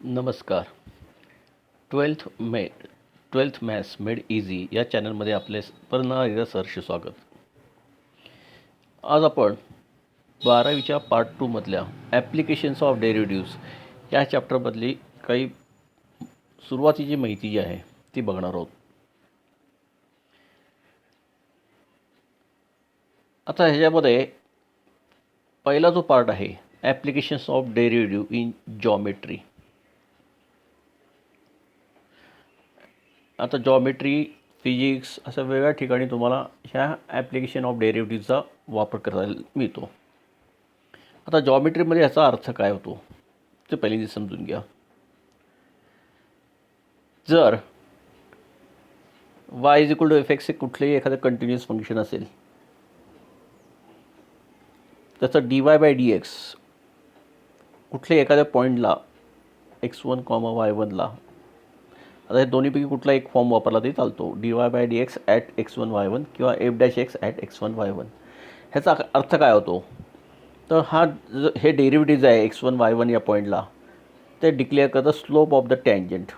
नमस्कार. ट्वेल्थ मे 12th maths made easy या चॅनलमध्ये आपले पुन्हा एकदा सहर्ष स्वागत. आज आपण 12वीच्या पार्ट 2 मधल्या ॲप्लिकेशन्स ऑफ डेरिव्हेटिव्ह्ज या चॅप्टरमधली काही सुरुवातीची माहिती जी आहे ती बघणार आहोत. आता ह्याच्यामध्ये पहिला जो पार्ट आहे applications of derivative in geometry. आता जॉमेट्री, फिजिक्स अशा वेगळ्या ठिकाणी तुम्हाला ह्या ॲप्लिकेशन ऑफ डेरिव्हेटिव्हचा वापर करायला मिळतो. आता जॉमेट्रीमध्ये ह्याचा अर्थ काय होतो ते पहिल्यांदा समजून घ्या. जर y is equal to F X हे कुठलेही एखादं कंटिन्युअस फंक्शन असेल, त्याचं dy बाय डी एक्स कुठल्याही एखाद्या पॉईंटला x1, y1ला, आता हे दोन्हीपैकी कुठला एक फॉर्म वापरला तरी चालतो, dy by D x at x1 y1 किंवा F dash x at x1 y1. ह्याचा अर्थ काय होतो तर हे डेरिव्हेटिव्ज आहे x1 y1 या पॉईंटला, ते डिक्लेअर करतं slope of the tangent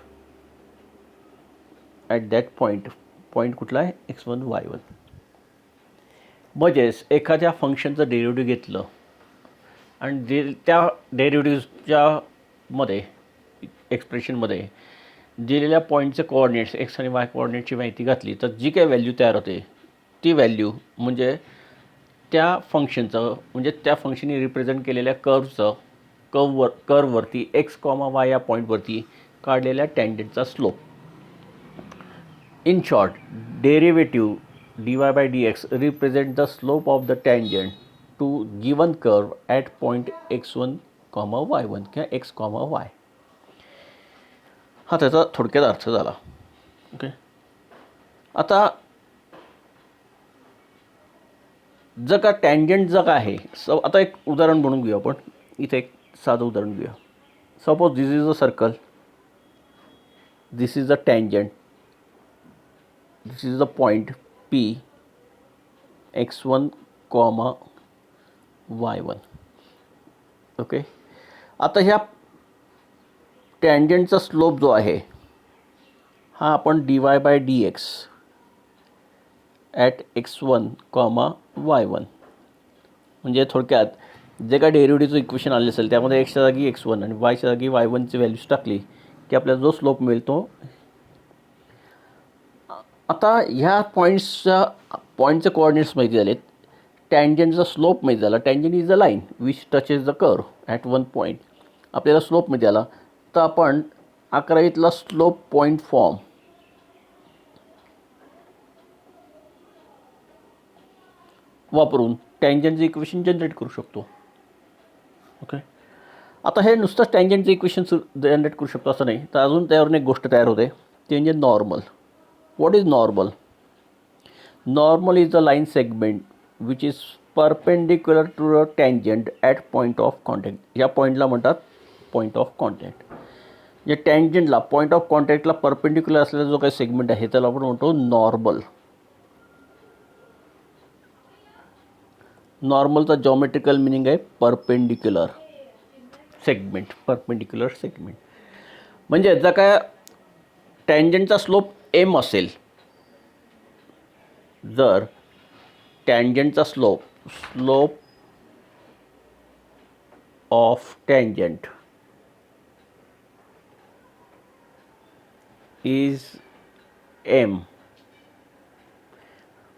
at that point कुठला आहे x1 y1. म्हणजेच एखाद्या फंक्शनचं डेरिव्हेटिव्ह घेतलं आणि त्या डेरिव्हेटिव्हच्या मध्ये एक्सप्रेशनमध्ये दिलेल्या पॉईंटचे कोऑर्डिनेट्स एक्स आणि वाय कोऑर्डिनेटची माहिती घातली तर जी काही व्हॅल्यू तयार होते ती व्हॅल्यू म्हणजे त्या फंक्शनचं, म्हणजे त्या फंक्शनने रिप्रेझेंट केलेल्या कर्ववरती एक्स वाय या पॉईंटवरती काढलेल्या टँजंटचा slope. In short, derivative dy by dx represent the slope of the tangent to given curve at point x1, y1 किंवा x, y. हा त्याचा थोडक्यात अर्थ झाला. ओके, आता जर का टँजंट जर का आहे, आता एक उदाहरण म्हणून घेऊ आपण. इथे एक साधं उदाहरण घेऊया. Suppose this is a circle, this is a tangent, this is a point P x1, y1. Okay, आता ह्या टँजंटचा स्लोप जो आहे हा आपण dy by D x at x1, y1, म्हणजे थोडक्यात जे काय डेरिव्हेटिव्हचं इक्वेशन आले असेल त्यामध्ये एक्सच्या जागी x1 आणि वायच्या जागी y1ची व्हॅल्यूज टाकली की आपल्याला जो स्लोप मिळतो. आता ह्या पॉईंटचे कोऑर्डिनेट्स माहिती झालेत, टँजंटचा स्लोप माहिती झाला. Tangent is a line which touches the curve at one point. आपल्याला स्लोप माहिती झाला तर आपण 11वीतला स्लोप पॉईंट फॉर्म वापरून टँजंटचं इक्वेशन जनरेट करू शकतो. ओके, आता हे नुसतंच टँजंटचं इक्वेशन जनरेट करू शकतो असं नाही, तर अजून त्यावरून एक गोष्ट तयार होते, ते म्हणजे normal. What is normal? Normal is the line segment which is perpendicular to the tangent at point of contact. या पॉईंटला म्हणतात पॉईंट ऑफ कॉन्टॅक्ट. या टँजंटला पॉईंट ऑफ कॉन्टॅक्टला परपेंडिक्युलर असलेला जो काही सेगमेंट आहे त्याला आपण म्हणतो नॉर्मल. नॉर्मलचा जॉमेट्रिकल मिनिंग आहे परपेंडिक्युलर सेगमेंट. परपेंडिक्युलर सेगमेंट म्हणजे जर काय टँजंटचा स्लोप एम असेल, जर टँजंटचा slope of tangent is m,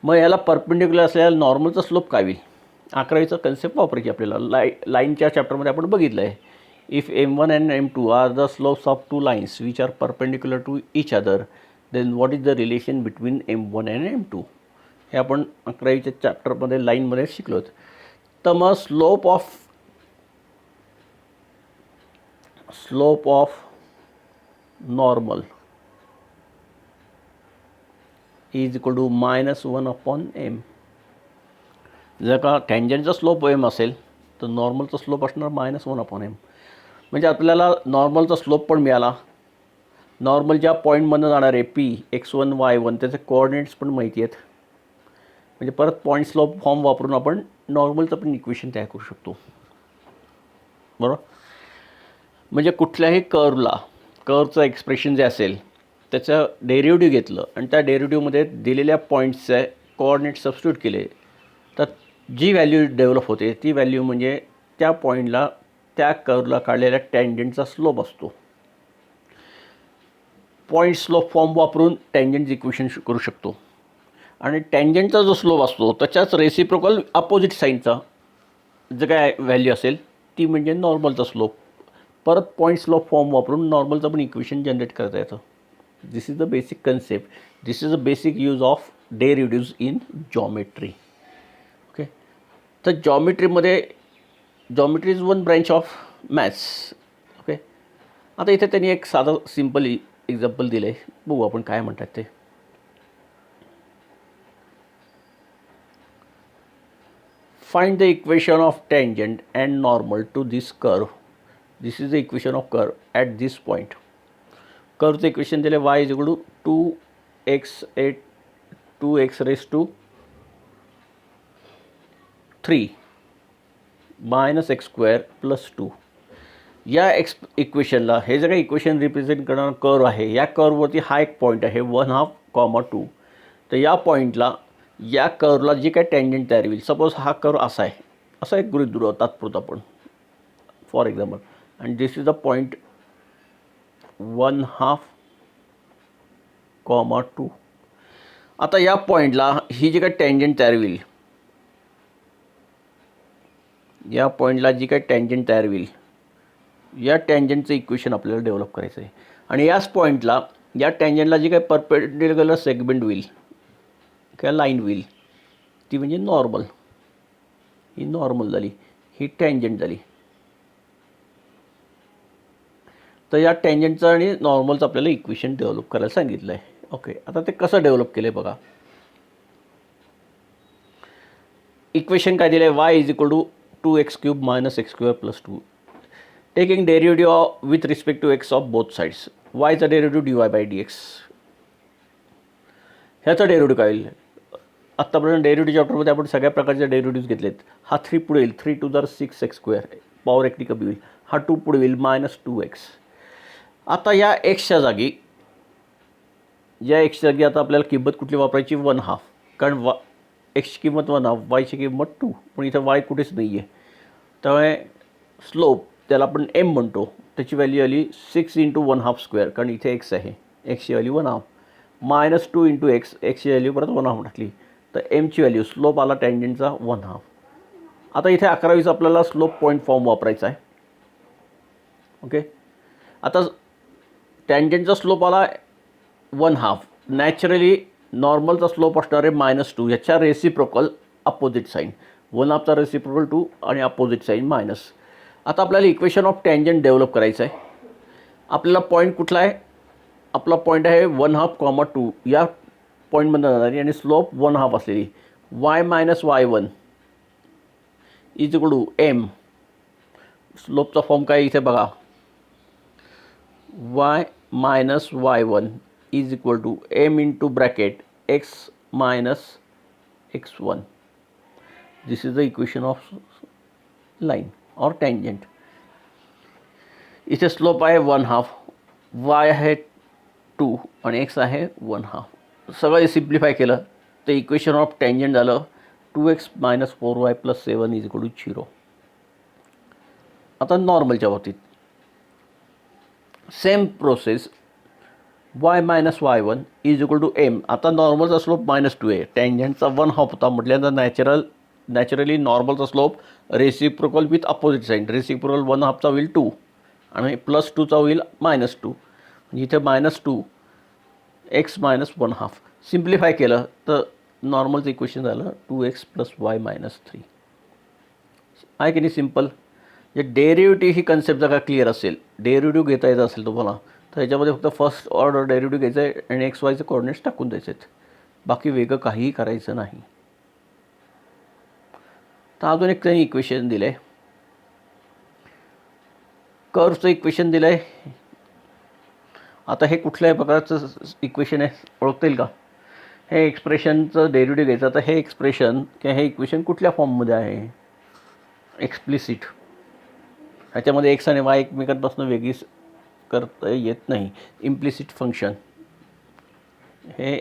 मग याला परपेंडिक्युलर असलेला नॉर्मलचा स्लोप काय होईल? 11वीचा कन्सेप्ट वापरायची आपल्याला. लाईनच्या चॅप्टरमध्ये आपण बघितलं आहे, if m1 and m2 are the slopes of two lines which are perpendicular to each other, then what is the relation between m1 and m2. हे आपण 11वीच्या चॅप्टरमध्ये लाईनमध्ये शिकलो. तर मग slope of normal is equal to -1/m. जर का टँजंटचा slope m असेल तर नॉर्मलचा स्लोप असणार -1/m. म्हणजे आपल्याला नॉर्मलचा स्लोप पण मिळाला, नॉर्मल ज्या पॉईंटमधून जाणार आहे P x1 y1 त्याचे कोऑर्डिनेट्स पण माहिती आहेत. म्हणजे परत पॉईंट स्लोप फॉर्म वापरून आपण नॉर्मलचं पण इक्वेशन तयार करू शकतो. बरोबर. म्हणजे कुठल्याही कर्वचं एक्सप्रेशन जे असेल त्याचं डेरिव्हेटिव्ह घेतलं आणि त्या डेरिव्हेटिव्हमध्ये दिलेल्या पॉईंट्सचे कोऑर्डिनेट सबस्टिट्यूट केले तर जी व्हॅल्यू डेव्हलप होते ती व्हॅल्यू म्हणजे त्या पॉईंटला त्या कर्वला काढलेल्या टँजंटचा स्लोप असतो. पॉईंट स्लोप फॉर्म वापरून टँजंट इक्वेशन करू शकतो. आणि टँजंटचा जो स्लोप असतो त्याच्याच रेसिप्रोकल अपोजिट साईनचा जे काय व्हॅल्यू असेल ती म्हणजे नॉर्मलचा स्लोप. परत पॉईंट स्लोप फॉर्म वापरून नॉर्मलचं पण इक्वेशन जनरेट करता येतं. This is the basic concept. This is the basic use of derivatives in geometry. Okay, तर geometry is one branch of maths. Okay, आता इथे त्यांनी एक साधं सिम्पल एक्झाम्पल दिलं आहे, बघू आपण काय म्हणतात ते. Find the equation of tangent and normal to this curve. This is the equation of curve at this point. कर्वचं इक्वेशन दिले y is equal to 2x raised to 3 minus x square plus 2. या इक्वेशनला हे जे काही equation represent करणारा curve आहे या कर्ववरती हा एक पॉईंट आहे 1/2, 2. तर या पॉईंटला या कर्वला जी काय टँजंट तयार होईल, सपोज हा कर्व असा आहे, असा एक गृहीत धरू तात्पुरता आपण फॉर एक्झाम्पल, आणि दिस इज द पॉईंट 1/2, 2. आता या पॉईंटला ही जी काय टँजंट तयार होईल, या पॉईंटला जी काय टँजंट तयार होईल या टँजंटचं इक्वेशन आपल्याला डेव्हलप करायचं आहे. आणि याच पॉईंटला या टँजंटला जी काय परपेंडिक्युलर सेगमेंट होईल किंवा लाईन होईल ती म्हणजे नॉर्मल. ही नॉर्मल झाली, ही टँजंट झाली. तर या टँजंटचं आणि नॉर्मलचं आपल्याला इक्वेशन डेव्हलप करायला सांगितलं आहे. ओके, आता ते कसं डेव्हलप केलं आहे बघा. इक्वेशन काय दिलं आहे, y is equal to 2x³ minus x square plus 2. Taking derivative with respect to x of both sides. वायचा डेरिव्हेटिव्ह dy/dx. ह्याचा डेरिव्हेटिव्ह काय होईल, आत्तापर्यंत डेरिव्हेटिव्ह चॅप्टरमध्ये आपण सगळ्या प्रकारचे डेरिव्हेटिव्ज घेतलेत. हा 3 पुढे येईल, 3 टू 6x स्क्वेअर, पॉवर 1 कमी होईल. हा 2 पुढे येईल, -2x. आता या एक्सच्या जागी आता आपल्याला किंमत कुठली वापरायची, 1/2. कारण एक्सची किंमत 1/2, वायची किंमत 2, पण इथं वाय कुठेच नाही आहे. त्यामुळे स्लोप त्याला आपण m म्हणतो, त्याची व्हॅल्यू आली 6 × 1/2 स्क्वेअर, कारण इथे एक्स आहे, एक्सची व्हॅल्यू 1/2, -2 × x, एक्सची व्हॅल्यू परत 1/2 टाकली तर एमची व्हॅल्यू स्लोप आला टँजंटचा 1/2. आता इथे 11वीचा आपल्याला स्लोप पॉईंट फॉर्म वापरायचा आहे. ओके, आता टँजंटचा स्लोप आला 1/2. नॅचरली नॉर्मलचा स्लोप असणार आहे -2. ह्याच्या रेसिप्रोकल अपोजिट साईन, 1/2चा रेसिप्रोकल 2 आणि अपोजिट साईन मायनस. आता आपल्याला इक्वेशन ऑफ टँजंट डेव्हलप करायचं आहे. आपल्याला पॉईंट कुठला आहे, आपला पॉईंट आहे 1/2, 2 या पॉईंटमध्ये जाणारी आणि स्लोप 1/2 असलेली y - y1 is equal to m. स्लोपचा फॉर्म काय इथे बघा, y - y1 is equal to m into bracket x - x1. This is the equation of line or tangent. इथे स्लोप आहे 1/2, y आहे 2 आणि x आहे 1/2. सगळं सिम्प्लिफाय केलं तर इक्वेशन ऑफ टँजंट झालं 2x - 4y + 7 is equal to 0. आता नॉर्मलच्या बाबतीत same process, y - y1 is equal to m. आता नॉर्मलचा स्लोप -2 आहे, टँजंटचा 1/2 होता म्हटल्यानंतर नॅचरली नॉर्मलचा slope reciprocal with opposite sign. Reciprocal 1/2चा होईल 2 आणि +2चा होईल -2. इथे -2 x - 1/2. सिम्प्लिफाय केलं तर नॉर्मलचं इक्वेशन झालं 2x + y - 3. आहे की नाही सिम्पल. जे डेरिव्हेटिव्ह ही कन्सेप्ट जर का क्लिअर असेल, डेरिव्हेटिव्ह घेता येत असेल तुम्हाला, तर ह्याच्यामध्ये फक्त फर्स्ट ऑर्डर डेरिव्हेटिव्ह घ्यायचं आहे आणि XYचे कोऑर्डिनेट्स टाकून द्यायचे आहेत, बाकी वेगळं काहीही करायचं नाही. तर अजून एक त्यांनी इक्वेशन दिलं आहे, कर्वचं इक्वेशन दिलं आहे. आता हे कुठल्याही प्रकारचं इक्वेशन आहे, ओळखता येईल का. हे एक्सप्रेशनचं डेरिव्हेटिव्ह घ्यायचं. आता हे एक्सप्रेशन किंवा हे इक्वेशन कुठल्या फॉर्ममध्ये आहे, एक्सप्लिसिट ह्याच्यामध्ये एक्स आणि वाय एकमेकांपासून वेगळी करता येत नाही. इम्प्लिसिट फंक्शन, हे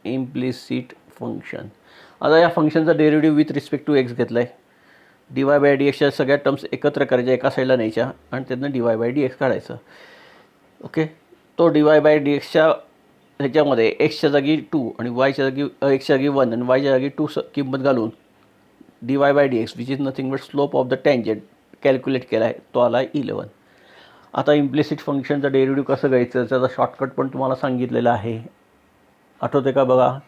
इम्प्लिसिट फंक्शन. आता या फंक्शनचा derivative with respect to x घेतला आहे. डी वाय बाय डी एक्सच्या सगळ्या टर्म्स एकत्र करायच्या, एका साईडला न्यायच्या आणि त्यातनं D y by D x काढायचं. ओके, तो डी वाय बाय डी एक्सच्या ह्याच्यामध्ये एक्सच्या जागी 2 आणि वायच्या जागी एक्सच्या जागी 1 आणि वायच्या जागी 2 किंमत घालून D y by D x which is nothing but slope of the tangent calculate केला आहे, तो आला 11. आता इम्प्लिसिट फंक्शनचा डेरिव्हेटिव्ह कसं घ्यायचं त्याचा शॉर्टकट पण तुम्हाला सांगितलेला आहे, आठवते का बघा.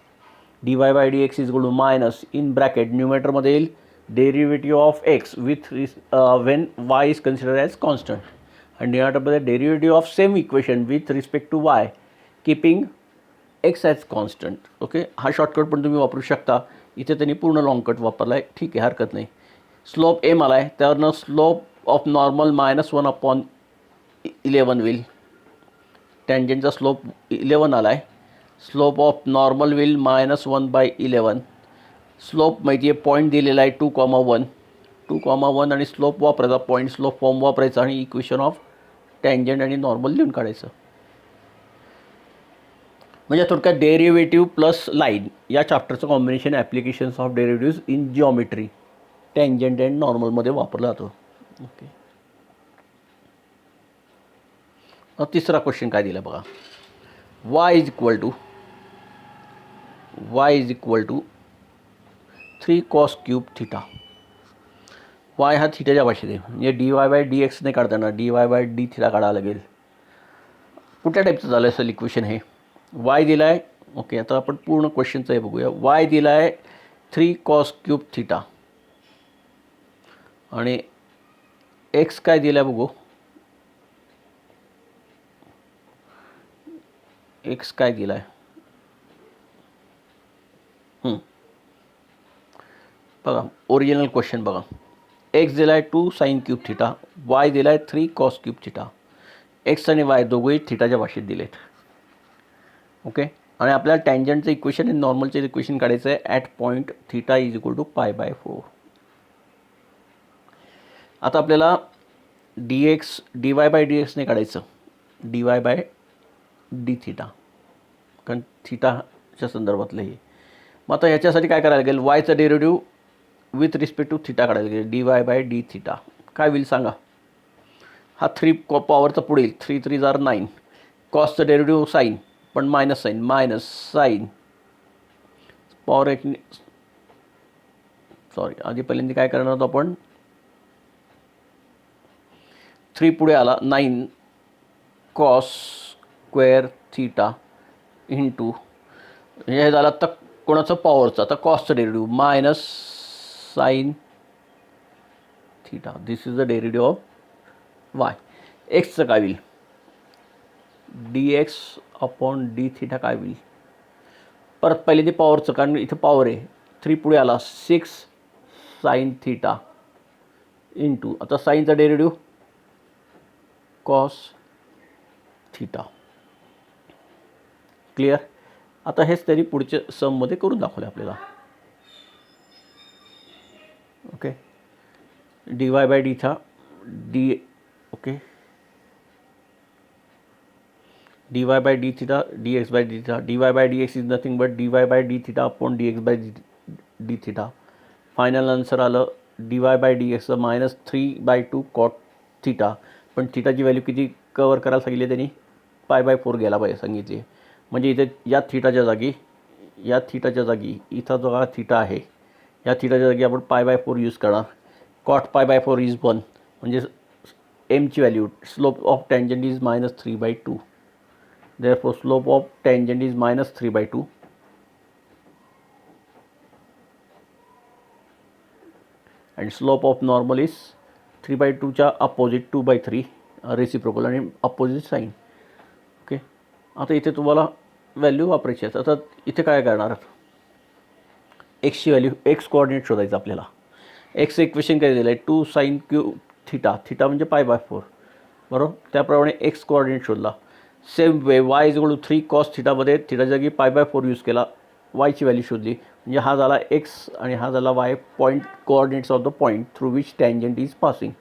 D y by D x is equal to minus in bracket न्यूमेटरमध्ये येईल derivative of x with when y is consider as constant आणि डिनॉमिनेटरमध्ये derivative of same equation with respect to y keeping x as constant. Okay, हा shortcut पण तुम्ही वापरू शकता. इथे त्यांनी पूर्ण लॉंगकट वापरला आहे, ठीक आहे, हरकत नाही. स्लोप एम आला आहे, त्यावरनं स्लोप ऑफ नॉर्मल -1/11 होईल. टँजंटचा स्लोप 11 आला आहे. Slope of normal will -1/11. Slope माहिती आहे, पॉईंट दिलेला आहे 2,1 2,1 आणि स्लोप वापरायचा, पॉईंट स्लोप फॉर्म वापरायचा आणि इक्वेशन ऑफ टँजंट आणि नॉर्मल लिहून काढायचं. म्हणजे थोडक्यात डेरिव्हेटिव्ह प्लस लाईन या चॅप्टरचं combination applications of derivatives in geometry tangent and नॉर्मलमध्ये वापरला जातो. ओके, तिसरा क्वेश्चन काय दिला बघा. y is equal to 3 cos cube theta. y हा थिटाच्या भाषेत आहे, म्हणजे d y by D x नाही काढताना d y by d theta काढावं लागेल. कुठल्या टाईपचं झालं असेल इक्वेशन हे. y दिला आहे. ओके, आता आपण पूर्ण क्वेश्चनचं हे बघूया. y दिला आहे 3 cos क्यूब थिटा आणि x काय दिला आहे बघू. एक्स काय दिला आहे बघा, ओरिजिनल क्वेश्चन बघा. एक्स दिला आहे 2 sin क्यूब थिटा, वाय दिला आहे 3 cos क्यूब थिटा. एक्स आणि वाय दोघंही थिटाच्या भाषेत दिलेत. ओके, आणि आपल्याला टँजंटचं इक्वेशन आणि नॉर्मलचं इक्वेशन काढायचं आहे at point theta is equal to π/4. आता आपल्याला डी वाय बाय डी एक्सने काढायचं d y by d theta, कारण थिटाच्या संदर्भातलं हे. मग आता ह्याच्यासाठी काय करायला लागेल, वायचं derivative with respect to theta काढायला लागेल. D y by d theta काय होईल सांगा. हा 3 पॉवरचा पुढे येईल, 3 3 जार 9. कॉसचं डेरिव्हेटिव्ह साईन पण मायनस साईन पॉवर एक. सॉरी, आधी पहिल्यांदा काय करणार होतो आपण, 3 पुढे आला 9 कॉस स्क्वेअर थिटा इंटू हे झालं तर कोणाचं पॉवरचं. आता कॉसचं derivative minus sine theta. This is the derivative of y. एक्सचं काय होईल, d x upon d theta काय होईल. परत पहिले ते पॉवरचं, कारण इथे पॉवर आहे. 3 पुढे आला 6 साईन थिटा इंटू आता साईनचा डेरिव्हेटिव्ह कॉस थिटा. क्लिअर. आता हेच त्यांनी पुढच्या सममध्ये करून दाखवले आपल्याला. Okay, d y by d theta d. Okay, d y by d theta d x by d theta. D y by D x is nothing but d y by d theta upon d x by d theta. Final answer आलं d y by D x -3/2 cot theta. पण थिटाची value किती cover करायला सांगितली त्यांनी, π/4 घ्यायला पाहिजे सांगितली. म्हणजे इथे या थिटाच्या जागी इथं जो हा थिटा आहे या थिटाच्या जागी आपण π/4 यूज करणार. Cot π/4 is 1. म्हणजे एमची value slope of tangent is -3/2. Therefore slope of tangent is -3/2 and slope of normal is 3/2च्या अपोजिट 2/3 रेसिप्रोकल आणि अपोजिट साईन. ओके, आता इथे तुम्हाला व्हॅल्यू वापरायची आहे. आता इथे काय करणार, एक्सची व्हॅल्यू एक्स कोऑर्डिनेट शोधायचं आपल्याला. एक्सचं इक्वेशन काय दिलं आहे 2 sin क्यूब थिटा. थिटा म्हणजे π/4 बरोबर. त्याप्रमाणे एक्स कोऑर्डिनेट शोधला. Same way y is equal to 3 cos थिटामध्ये थिटा जागी π/4 यूज केला, वायची व्हॅल्यू शोधली. म्हणजे हा झाला एक्स आणि हा झाला Y, point coordinates of the point through which tangent is passing.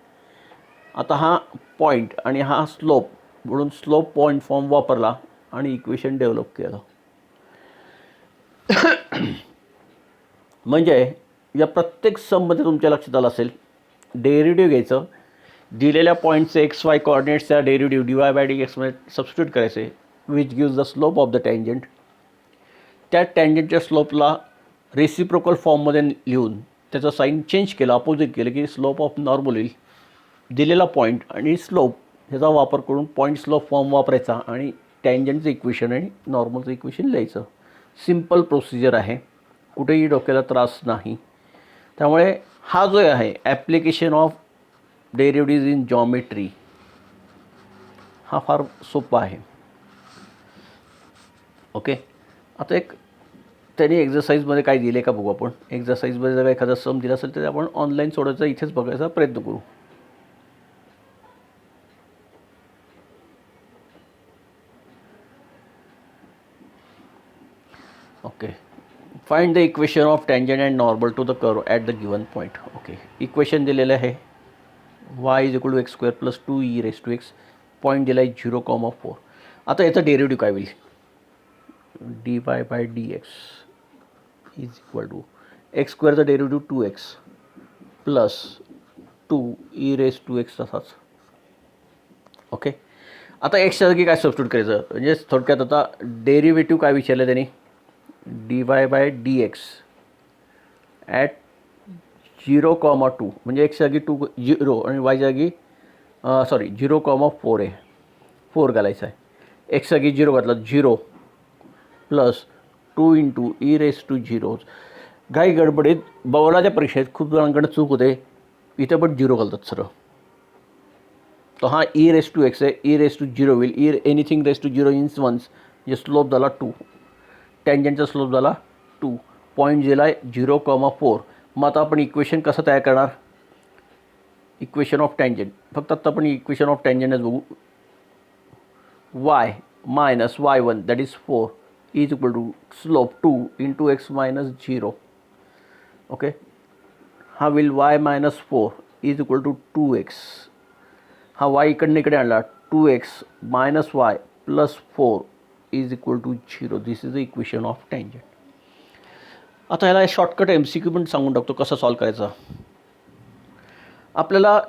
आता हा पॉईंट आणि हा स्लोप म्हणून स्लोप पॉईंट फॉर्म वापरला आणि इक्वेशन डेव्हलप केलं. म्हणजे या प्रत्येक सममध्ये तुमच्या लक्षात आलं असेल, डेरिव्हेटिव्ह घ्यायचं, दिलेल्या पॉईंटचे एक्स वाय कॉर्डिनेट्सचा derivative d y by d एक्समध्ये सबस्टिट्यूट करायचे, which gives the slope of the tangent. त्या टँजंटच्या स्लोपला रेसिप्रोकल फॉर्ममध्ये लिहून त्याचं साईन चेंज केलं, अपोजिट केलं की स्लोप ऑफ नॉर्मल येईल. दिलेला पॉईंट आणि स्लोप ह्याचा वापर करून पॉईंट स्लोप फॉर्म वापरायचा आणि टँजंटचं इक्वेशन आणि नॉर्मलचं इक्वेशन लिहायचं. सिम्पल प्रोसिजर आहे, कुठेही डोक्याला त्रास नाही. त्यामुळे हा जो आहे application of derivatives in geometry हा फार सोपा आहे. ओके, आता एक त्यांनी एक्झरसाईजमध्ये काय दिले का बघू आपण. एक्झरसाईजमध्ये जर एखादा सम दिला असेल तर आपण ऑनलाईन सोडायचा इथेच बघायचा प्रयत्न करू. Okay, find the equation of tangent and normal to the curve at the given point. Okay, equation दिलेलं आहे y is equal to x square plus 2e raise to x. Point दिला आहे 0,4. आता याचा डेरिव्हेटिव्ह काय होईल, d y by D x is equal to x स्क्वेअरचा derivative 2x plus 2e raise to x तसाच. ओके, आता एक्सच्या जागी काय सबस्टिट्यूट करायचं, म्हणजे थोडक्यात आता डेरिव्हेटिव्ह काय विचारलं त्यांनी, D y by D x at 0,2 म्हणजे एक्सच्या जागी 2 0 आणि वायच्या जागी 0,4 आहे, 4 घालायचं आहे. एक्सच्या जागी 0 घातला 0 plus 2 into e raise to 0. घाई गडबडीत बवलाच्या परीक्षेत खूप जणांकडे चूक होते, इथं पण 0 घालतात सरळ. तो हा ई रेस टू एक्स आहे, ई रेस टू 0 होईल, ई एनिथिंग रेस टू 0 इन्स वन्स, म्हणजे स्लोप झाला 2, टँजंटचा स्लोप झाला 2, पॉईंट दिला आहे 0,4. मग आता आपण इक्वेशन कसं तयार करणार, इक्वेशन ऑफ टँजंट. फक्त आत्ता आपण इक्वेशन ऑफ टँजंटच बघू. Y minus y1 that is 4 is equal to slope 2 into x minus 0. Okay, हा will y minus 4 is equal to 2x. हा y इकडनं इकडे आणला 2x minus y plus 4 is equal to 0. This is the equation of tangent. आता ह्याला shortcut MCQ पण सांगून टाकतो कसं सॉल्व करायचा. आपल्याला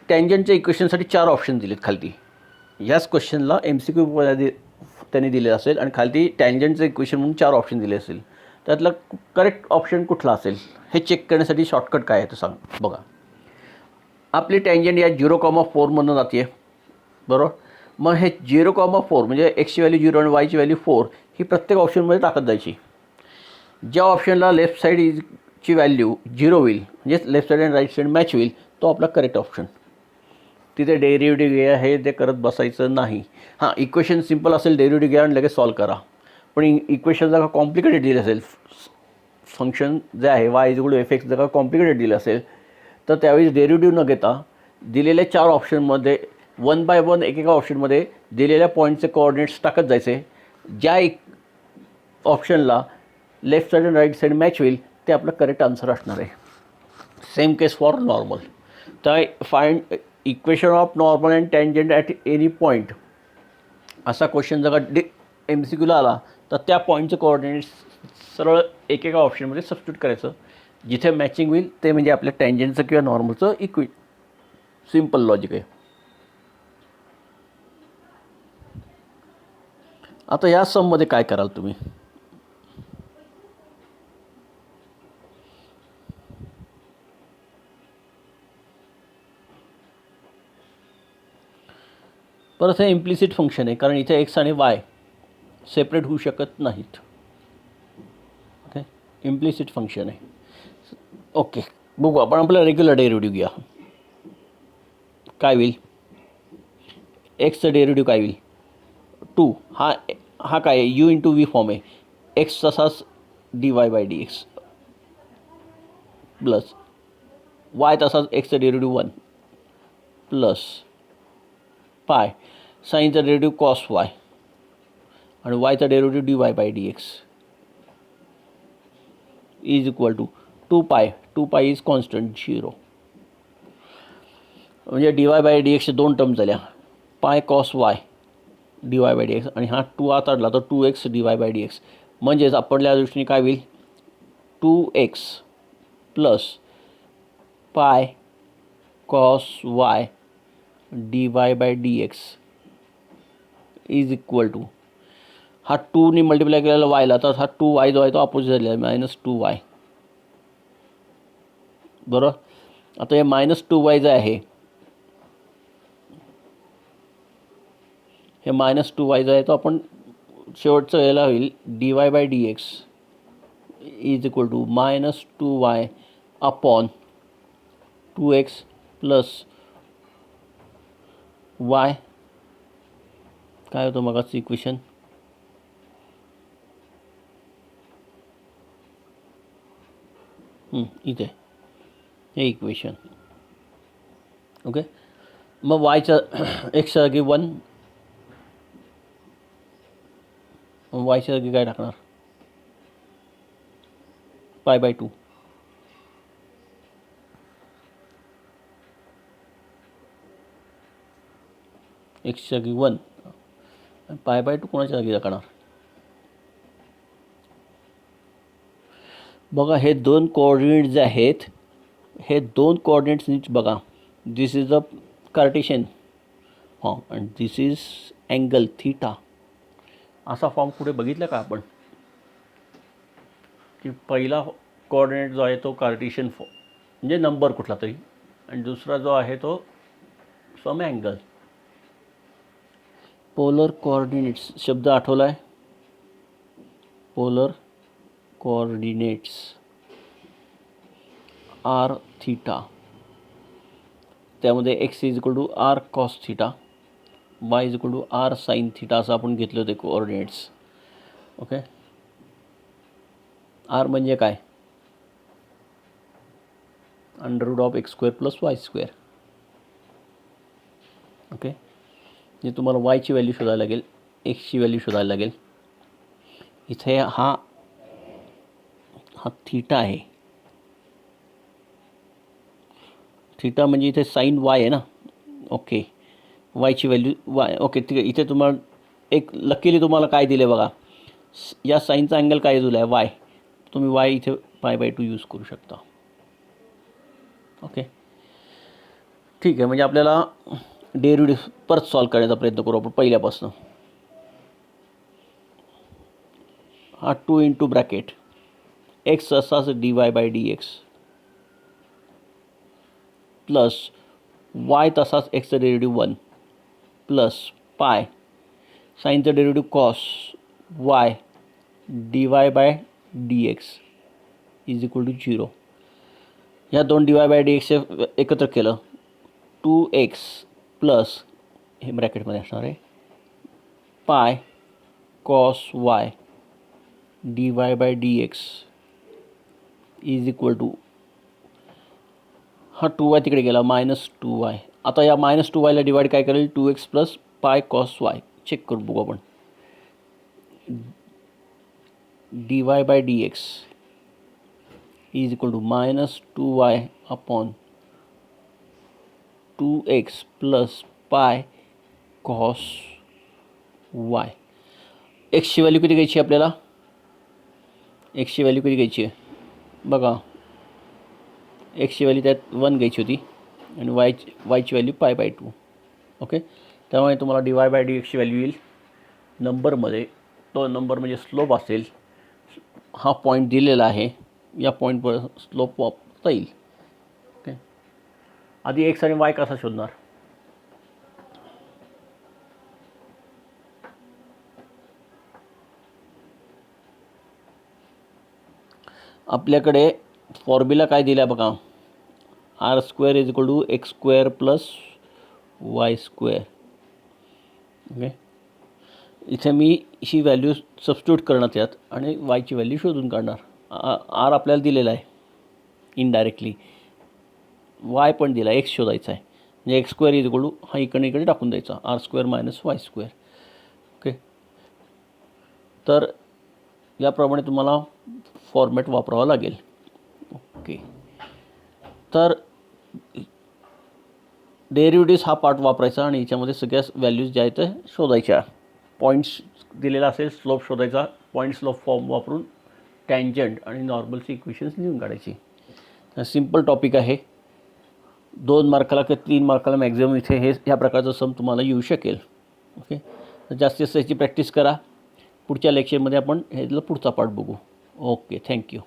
टँजंटच्या इक्वेशनसाठी 4 ऑप्शन दिलेत खालती. याच क्वेश्चनला MCQ त्यांनी दिले असेल आणि खालती टँजंटचं इक्वेशन म्हणून 4 ऑप्शन दिले असेल. त्यातला करेक्ट ऑप्शन कुठला असेल हे चेक करण्यासाठी शॉर्टकट काय आहे ते सांग. बघा, आपली टँजंट या 0,4मधून जाते आहे, बरोबर. मग हे 0,4 म्हणजे एक्सची व्हॅल्यू 0 आणि वायची व्हॅल्यू 4 ही प्रत्येक ऑप्शनमध्ये टाकत जायची. ज्या ऑप्शनला लेफ्ट साईडची व्हॅल्यू 0 होईल, म्हणजे लेफ्ट साईड आणि राईट साईड मॅच होईल, तो आपला करेक्ट ऑप्शन. तिथे डेरिव्हेटिव्ह घ्या हे ते करत बसायचं नाही. हां, इक्वेशन सिम्पल असेल डेरिव्हेटिव्ह घ्या आणि लगेच सॉल्व करा. पण इक्वेशन जर का कॉम्प्लिकेटेड दिलं असेल, फंक्शन जे आहे y is equal to F x जर का कॉम्प्लिकेटेड दिलं असेल, तर त्यावेळेस डेरिव्हेटिव्ह न घेता दिलेल्या 4 ऑप्शनमध्ये 1 बाय 1 एकेका ऑप्शनमध्ये दिलेल्या पॉईंटचे कोऑर्डिनेट्स टाकत जायचे. ज्या एक ऑप्शनला लेफ्ट साईड आणि राईट साईड मॅच होईल ते आपलं करेक्ट आन्सर असणार आहे. Same case for normal. तर find equation of normal and tangent at any point असा क्वेश्चन जर का MCQला आला तर त्या पॉईंटचं कोऑर्डिनेट्स सरळ एकेका ऑप्शनमध्ये सबस्टिट्यूट करायचं. जिथे मॅचिंग होईल ते म्हणजे आपल्या टँजंटचं किंवा नॉर्मलचं सिम्पल लॉजिक आहे. आता या सममध्ये काय कराल तुम्ही, परत हे इम्प्लिसिट फंक्शन आहे कारण इथे एक्स आणि वाय सेपरेट होऊ शकत नाहीत. ओके, इम्प्लिसिट फंक्शन आहे. ओके, बघू आपण आपला रेग्युलर डेरिव्हेटिव्ह घ्या. काय होईल, एक्सचं डेरिव्हेटिव्ह काय होईल 2. हा काय आहे u इंटू व्ही फॉर्म आहे. एक्स तसाच D y by D x plus y तसाच एक्सचं डेरिव्हेटिव्ह 1 प्लस पाय साईनचा डेरिव्हेटिव्ह कॉस वाय आणि वायचा derivative d y by D x is equal to 2 pi is constant 0. म्हणजे dy बाय dx दोन term झाल्या, pi cos y dy by dx, आणि हा 2 आत आणला तर 2x dy बाय dx. म्हणजेच आपल्या दृष्टीने काय होईल, 2x plus pi cos y dy by dx is equal to, हा 2ने मल्टिप्लाय केलेला वायला, तर हा 2y जो आहे तो अपोजिट झालेला आहे, -2y. बरोबर. आता हे -2y जे आहे, हे -2y जो आहे तो आपण शेवटचं यायला होईल dy by dx is equal to -2y upon 2x plus y. काय होतं मगाचं इक्वेशन, इथे हे इक्वेशन. ओके. मग वायच्या एक्सच्या जागी 1, वायच्या जागी काय टाकणार, पाय बाय 2. एक्सच्या जागी 1, पाय बाय 2 कोणाच्या जागी टाकणार. बघा हे दोन कोऑर्डिनेट जे आहेत, हे दोन कोऑर्डिनेट्स नीट बघा. This is a Cartesian form and this is angle theta. असा फॉर्म कुठे बघितला का आपण, की पहिला कोऑर्डिनेट जो आहे तो कार्टेशियन फॉर्म म्हणजे नंबर कुठला तरी, आणि दुसरा जो आहे तो सम अँगल. पोलर कोऑर्डिनेट्स शब्द आठवला आहे, पोलर कोऑर्डिनेट्स आर थीटा, त्यामध्ये x is equal to r cos theta, y is equal to r sine theta असं आपण घेतले होते कोऑर्डिनेट्स. ओके. आर म्हणजे काय, √(x² + y². ओके. जे तुम्हाला वायची व्हॅल्यू शोधायला लागेल, एक्सची व्हॅल्यू शोधायला लागेल. इथे हा थीटा आहे, थीटा म्हणजे इथे साइन वाय आहे ना. ओके. वायची व्हॅल्यू वाय. ओके ठीक आहे. इथे तुम्हाला एक लकीली तुम्हाला काय दिले बघा, या साईनचा अँगल काय दिला आहे, वाय. तुम्ही वाय इथे पाय बाय 2 यूज करू शकता. ओके ठीक आहे. म्हणजे आपल्याला डेरिव्हेटिव्ह परत सॉल्व करण्याचा प्रयत्न करू आपण पहिल्यापासून. हा 2 इंटू ब्रॅकेट एक्स असाच dy by dx plus y तसाच एक्सचा डेरिव्हेटिव्ह 1 प्लस पाय साईनचा derivative cos y dy by dx is equal to 0. ह्या दोन dy बाय dx एकत्र केलं 2x प्लस हे ब्रॅकेटमध्ये असणार आहे pi cos y dy by dx is equal to, हा 2y तिकडे गेला -2y. आता या -2yला डिवाइड काय करेल, 2x plus pi cos Y. Check करू बघू आपण, dy by dx is equal to -2y upon 2x plus pi cos y. एक्सची व्हॅल्यू किती घ्यायची आपल्याला, एक्सची व्हॅल्यू किती घ्यायची आहे बघा, एक्सची व्हॅल्यू त्यात 1 घ्यायची होती आणि वायची व्हॅल्यू पाय बाय 2. ओके. त्यामुळे तुम्हाला dy बाय dxची व्हॅल्यू येईल नंबरमध्ये, तो नंबर म्हणजे स्लोप असेल, हा पॉईंट दिलेला आहे, या पॉईंटवर स्लोप वापरता येईल. ओके. आधी एक्स आणि वाय कसा शोधणार, आपल्याकडे फॉर्म्युला काय दिला बघा, r² is equal to x² plus y². Okay. इथे मी ही व्हॅल्यू सबस्टिट्यूट करणार त्यात आणि वायची व्हॅल्यू शोधून काढणार. आर आपल्याला दिलेला आहे इनडायरेक्टली, वाय पण दिला, एक्स शोधायचा आहे, म्हणजे x² इज इक्वल टू हा इकडे टाकून द्यायचा r² मायनस y². ओके. तर याप्रमाणे तुम्हाला फॉर्मॅट वापरावा लागेल. ओके. तर डेरिव्हेटिव्स हा पार्ट वापरायचा आणि याच्यामध्ये सगळ्या व्हॅल्यूज ज्या आहेत त्या शोधायच्या. पॉईंट्स दिलेला असेल, स्लोप शोधायचा, पॉईंट स्लोप फॉर्म वापरून टँजंट आणि नॉर्मलची इक्वेशन्स लिहून काढायची. सिम्पल टॉपिक आहे. 2 मार्काला किंवा 3 मार्काला मॅक्झिमम इथे ह्या प्रकारचं सम तुम्हाला येऊ शकेल. ओके, तर जास्तीत जास्त याची प्रॅक्टिस करा. पुढच्या लेक्चरमध्ये आपण ह्यातला पुढचा पार्ट बघू. Okay, thank you.